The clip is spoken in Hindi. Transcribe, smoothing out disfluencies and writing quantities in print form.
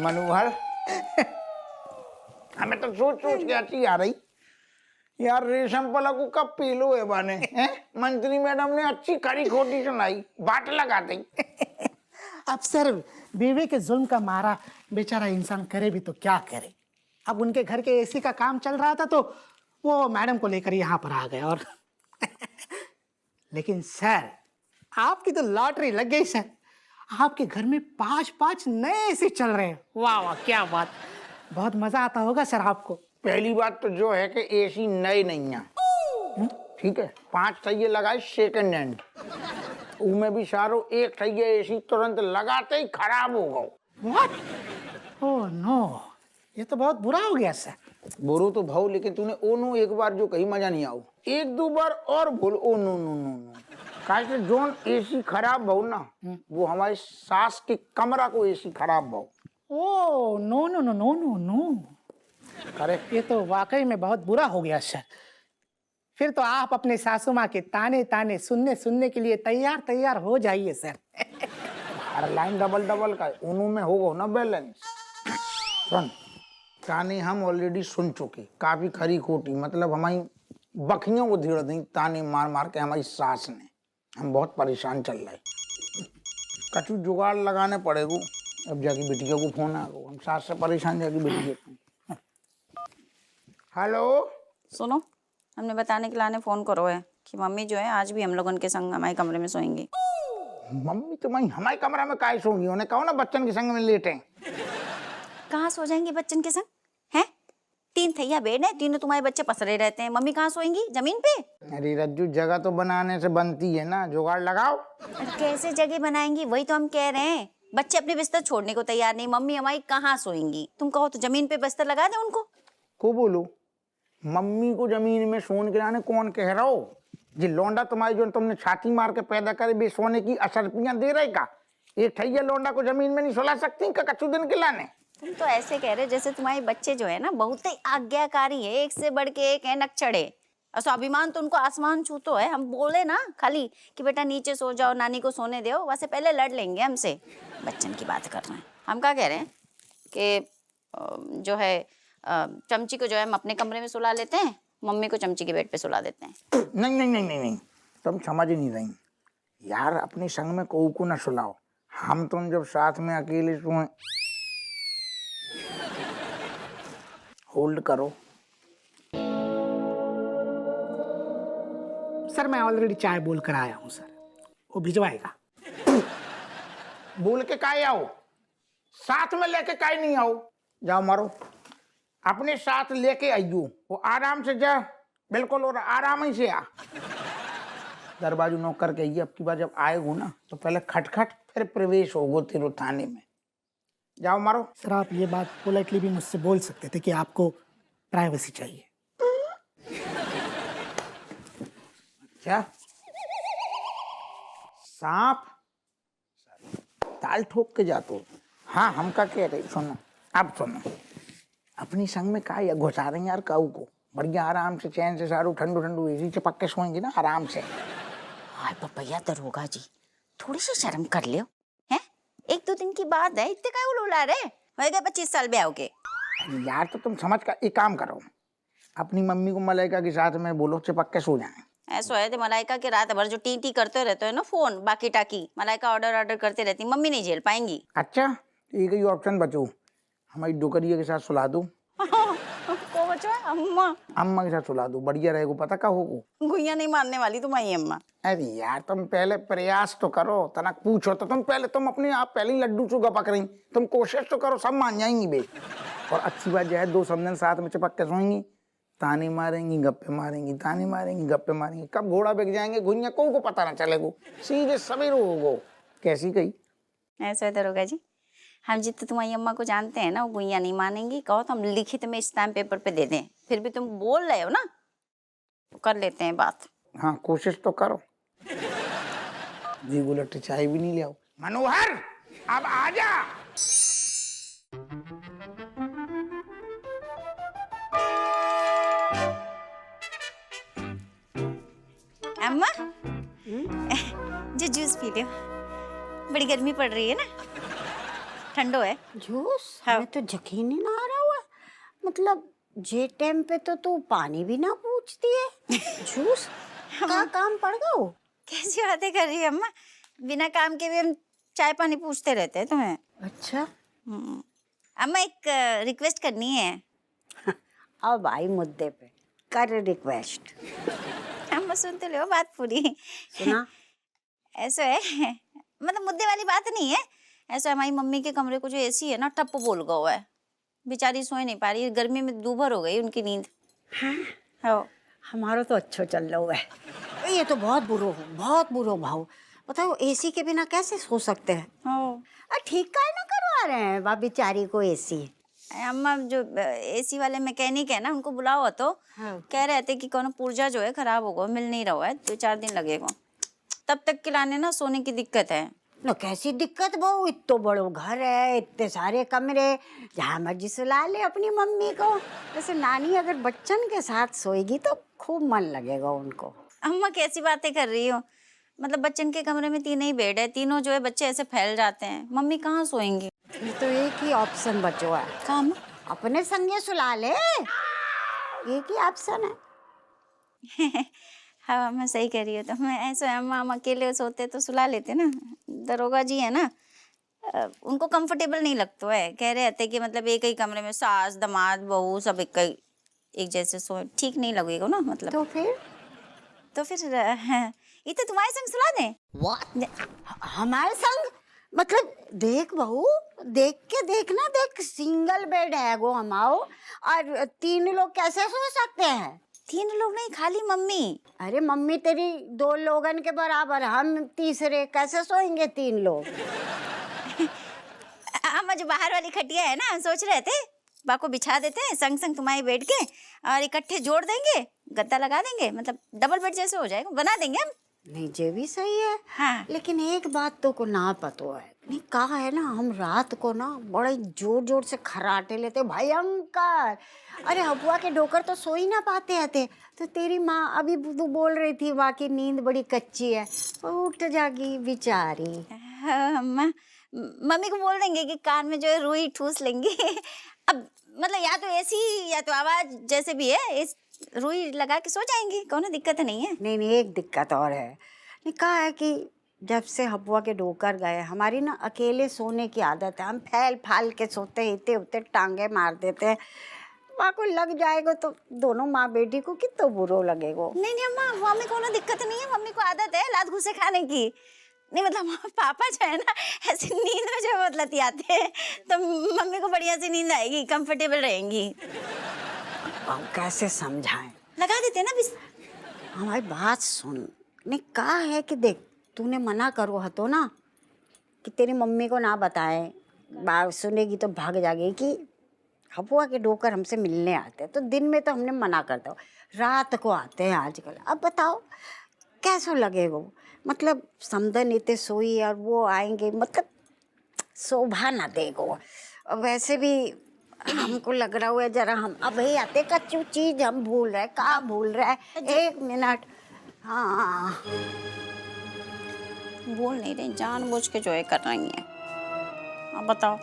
मनोहर हमें तो सोच सोच के अच्छी आ रही यार, रेशम पला को कब पी लो है बाने हैं? मंत्री मैडम ने अच्छी खरी खोटी सुनाई, बाट लगा दी। अब सर बीवी के जुल्म का मारा बेचारा इंसान करे भी तो क्या करे। अब उनके घर के एसी का काम चल रहा था तो वो मैडम को लेकर यहाँ पर आ गए और लेकिन सर आपकी तो लॉटरी लग गई सर। आपके घर में 5-5 नए एसी चल रहे हैं। वाह वाह क्या बात, बहुत मजा आता होगा सर आपको। पहली बात तो जो है कि एसी नए नहीं है, ठीक है। 5 सही लगाए सेकंड हैंड, उनमें भी सारो एक सही एसी तुरंत लगाते ही खराब हो गो। व्हाट? ओह नो, ये तो बहुत बुरा हो गया सर। बुरो तो भाव, लेकिन तूने ओ नो एक बार जो कही मजा नहीं आओ, 1-2 बार और बोल oh no no no no. काहे जोन एसी खराब भाव ना, वो हमारी सास के कमरा को एसी खराब भाव। Oh no no no no no no, correct. ये तो वाकई में बहुत बुरा हो गया सर। फिर तो आप अपने सासू माँ के ताने ताने सुनने के लिए तैयार हो जाइए सर। हर लाइन डबल डबल का उन्हों में होगा ना बैलेंस। सुन, ताने हम ऑलरेडी सुन चुके, काफी खरी खोटी, मतलब हमारी बखियों को धीरे दी ताने मार मार के हमारी सास ने। हम बहुत परेशान चल रहे, कछु जुगाड़ लगाने पड़ेगा। अब जाके बिटिया को फोन आ गो, हम सास से परेशान जाके बिटिया को। हेलो, सुनो, हमने बताने के लाने फोन करो है कि मम्मी जो है आज भी हम लोग उनके संग हमारे कमरे में सोएंगी। मम्मी तो मैं हमारे कमरा में काहे सोंगी? उन्हें कहो ना बच्चन के संग में लेटे। कहाँ सो जाएंगे बच्चन के संग? हैं? 3 थैया बेड है, तीनों तुम्हारे बच्चे पसरे रहते हैं, मम्मी कहाँ सोएंगी? जमीन पे? अरे रज्जू, जगह तो बनाने से बनती है ना, जुगाड़ लगाओ। कैसे जगह बनाएंगी, वही तो हम कह रहे हैं। बच्चे अपने बिस्तर छोड़ने को तैयार नहीं, मम्मी हमारी कहाँ सोएंगी? तुम कहो तो जमीन पे बिस्तर लगा दे उनको। को बोलो मम्मी को जमीन में सोने के लाने? कौन कह रहा हो? जी लौंडा तुम्हारी जो तुमने छाती मार के पैदा करे बे सोने की असरपियां दे रहे का? एक ठैया लौंडा को जमीन में नहीं सुला सकती का कच्चू दिन के लाने? तुम तो ऐसे कह रहे जैसे तुम्हारे बच्चे जो है ना बहुत ही आज्ञाकारी है, एक से बढ़ के एक है, नकचढ़े। और स्वाभिमान तो उनको आसमान छूतो है। हम बोले ना खाली कि बेटा नीचे सो जाओ, नानी को सोने दो, वैसे पहले लड़ लेंगे हमसे। बच्चन की बात कर रहे हैं हम। क्या कह रहे हैं कि जो है चमची को जो है हम अपने कमरे में सुला लेते हैं, मम्मी को चमची के बेड पे सुला देते हैं। नहीं नहीं नहीं नहीं नहीं, तुम समझ ही नहीं रही यार। अपने संग में कोई को ना सुलाओ, हम तुम जब साथ में अकेले सोए। होल्ड करो सर, मैं ऑलरेडी चाय बोल कर आया हूँ सर, वो भिजवाएगा। बोल के काहे आओ, साथ में लेके काहे नहीं आओ? जाओ मारो, अपने साथ लेके आइयो, वो आराम से जा बिल्कुल, और आराम ही से आ। दरवाजा नॉक करके आइए। अब की बार जब आएगो ना तो पहले खटखट फिर प्रवेश होगो तेरे थाने में। जाओ मारो। सर आप ये बात पोलाइटली भी मुझसे बोल सकते थे कि आपको प्राइवेसी चाहिए। क्या सांप ताल ठोक के जातो? हाँ, हम का कह रहे, सुनो अब सुनो, अपनी संग में का घुसा रहे यार काऊ को। बढ़िया आराम से चैन से सारू ठंडू ठंडू एसी से पक्के सोएंगे ना आराम से। हाय पपैया दरोगा जी, थोड़ी सी शर्म कर लियो हैं? 1-2 दिन की बात है, इतने का उलूला रहे हो गए 25 साल ब्याह के। यार तो तुम समझ का एक काम करो, अपनी मम्मी को मलाइका के साथ में बोलो चिपक के सो जाए। ऐसा है मलाइका के रात भर जो टी करते रहते हो ना फोन बाकी टाकी, मलाइका ऑर्डर करते रहती, मम्मी नहीं झेल पाएंगी। अच्छा, एक ही ऑप्शन बचो, हमारी डोकरिया के साथ सुला दो। को बचो है अम्मा? अम्मा के साथ सुला दो, बढ़िया रहेगा। पता का होगा, गुइया नहीं मारने वाली तुम्हारी अम्मा। अरे यार तुम पहले प्रयास तो करो, तनक पूछो तो तुम पहले, तुम अपने आप पहले ही लड्डू चूगा पक रही, तुम कोशिश तो करो, सब मान जाएंगी बे। और अच्छी बात जो है 2 समझन साथ में चिपक के सोएंगी, ताने मारेंगी गप्पे मारेंगी, ताने मारेंगी गप्पे मारेंगी, कब घोड़ा बिक जाएंगे घुइया को पता ना चलेगो, सीधे सवेरे होगो। कैसी कही? ऐसा है दरोगा जी, हम जितने तुम्हारी अम्मा को जानते हैं ना, वो गुइया नहीं मानेंगी। कहो तो हम लिखित में स्टैम्प पेपर पे दे दें, फिर भी तुम बोल रहे हो ना तो कर लेते हैं बात। हाँ कोशिश तो करो। जी बुलेट चाय भी नहीं ले आओ। मनोहर अब आजा। अम्मा जो जूस पी लो, बड़ी गर्मी पड़ रही है ना, ठंडो है। जूस? हाँ। हमें तो यकीन ही ना आ रहा हुआ। मतलब जे टाइम पे तो तू पानी भी ना पूछती है। जूस का काम पड़ गया हो? कैसी बातें कर रही है अम्मा, बिना काम के भी हम चाय पानी पूछते रहते हैं तुम्हें। अच्छा, अम्मा एक रिक्वेस्ट करनी है। अब आई मुद्दे पे, कर रिक्वेस्ट। अम्मा सुनते लो बात पूरी। सुना? ऐसा है, मतलब मुद्दे वाली बात नहीं है। ऐसा हमारी मम्मी के कमरे को जो एसी है ना, टप्पू बोल गया हुआ है। बेचारी सोए नहीं पा रही, गर्मी में दूभर हो गई उनकी नींद। हाँ। हमारा तो अच्छा चल रहा है। ये तो बहुत बुरो भाव। बताओ एसी के बिना कैसे सो सकते हैं? हाँ। ठीक काहे ना करवा रहे हैं बा बेचारी को एसी? अम्मा जो एसी वाले मैकेनिक है ना, उनको बुलाओ तो कह रहे थे कि कौन पुर्जा जो है खराब हो गया, मिल नहीं रहा है, 2-4 दिन लगेगा। तब तक के लाने ना सोने की दिक्कत है। न कैसी दिक्कत बहू, इतना बड़ो घर है, इतने सारे कमरे, जहाँ मर्जी सुला ले अपनी मम्मी को। वैसे नानी अगर बच्चन के साथ सोएगी तो खूब मन लगेगा उनको। अम्मा कैसी बातें कर रही हो, मतलब बच्चन के कमरे में 3 ही बेड है, तीनों जो है बच्चे ऐसे फैल जाते हैं, मम्मी कहाँ सोएंगी। फिर तो एक ही ऑप्शन बचो है, काम अपने संगे सुला ले। एक ही ऑप्शन है। हाँ मैं सही कह रही हूँ। तो मैं ऐसा हम अकेले सोते तो सुला लेते ना। दरोगा जी है ना, उनको कंफर्टेबल नहीं लगता है, कह रहे थे कि मतलब एक ही कमरे में सास दामाद बहू सब एक जैसे सोए, ठीक नहीं लगेगा ना मतलब। तो फिर हाँ, ये तो तुम्हारे संग सुला दें। हमारे संग मतलब देख बहू, देख के देखना, देख सिंगल बेड है वो हमाओ, और 3 लोग कैसे सो सकते हैं? 3 लोग नहीं, खाली मम्मी। अरे मम्मी तेरी 2 लोगन के बराबर, हम तीसरे, कैसे सोएंगे 3 लोग? हम जो बाहर वाली खटिया है ना, हम सोच रहे थे बाको बिछा देते हैं संग संग तुम्हारे बेड के, और इकट्ठे जोड़ देंगे, गद्दा लगा देंगे, मतलब डबल बेड जैसे हो जाएगा, बना देंगे हम। नहीं ये भी सही है। हाँ। लेकिन एक बात तो को ना पतो है, नहीं कहा है ना, हम रात को ना बड़े जोर जोर से खर्राटे लेते, भयंकर। अरे हबुआ के डोकर तो सो ही ना पाते थे। तो तेरी माँ अभी तू बोल रही थी माँ की नींद बड़ी कच्ची है, उठ जागी बेचारी। हाँ, मम्मी को बोल देंगे कि कान में जो है रुई ठूस लेंगी। अब मतलब या तो ऐसी या तो आवाज जैसे भी है, इस रुई लगा के सो जाएंगी, कोनो दिक्कत नहीं है। नहीं एक दिक्कत और है। नहीं कहा है कि जब से हबुआ के डोकर गए, हमारी ना अकेले सोने की आदत है, हम फैल फाल के सोते, इतने उतने टांगे मार देते हैं। माँ को लग जाएगा तो दोनों माँ बेटी को कितना बुरो लगेगा। नहीं अम्मा, मम्मी को ना दिक्कत नहीं है, मम्मी को आदत है लात घुसे खाने की। नहीं मतलब पापा जो है ना, ऐसे नींद में जो मतलब आते हैं, तो मम्मी को बढ़िया से नींद आएगी, कंफर्टेबल रहेंगी। अब कैसे समझाएं? लगा देते ना बिस। हमारी बात सुन। ने कहा है कि देख, तूने मना करो हतो ना कि तेरी मम्मी को ना बताए, बात सुनेगी तो भाग जाएगी कि हबुआ के डोकर हमसे मिलने आते हैं। तो दिन में तो हमने मना कर दो, रात को आते हैं आजकल। अब बताओ कैसो लगेगा? मतलब समदन इतने सोई और वो आएंगे, मतलब शोभा ना देगो। वैसे भी हमको लग रहा हुआ है जरा हम अब ही आते कच्चू चीज हम भूल रहे, कहाँ भूल रहे हैं? 1 मिनट। हाँ बोल नहीं रही, जानबूझ के जो है कर रही है। अब बताओ।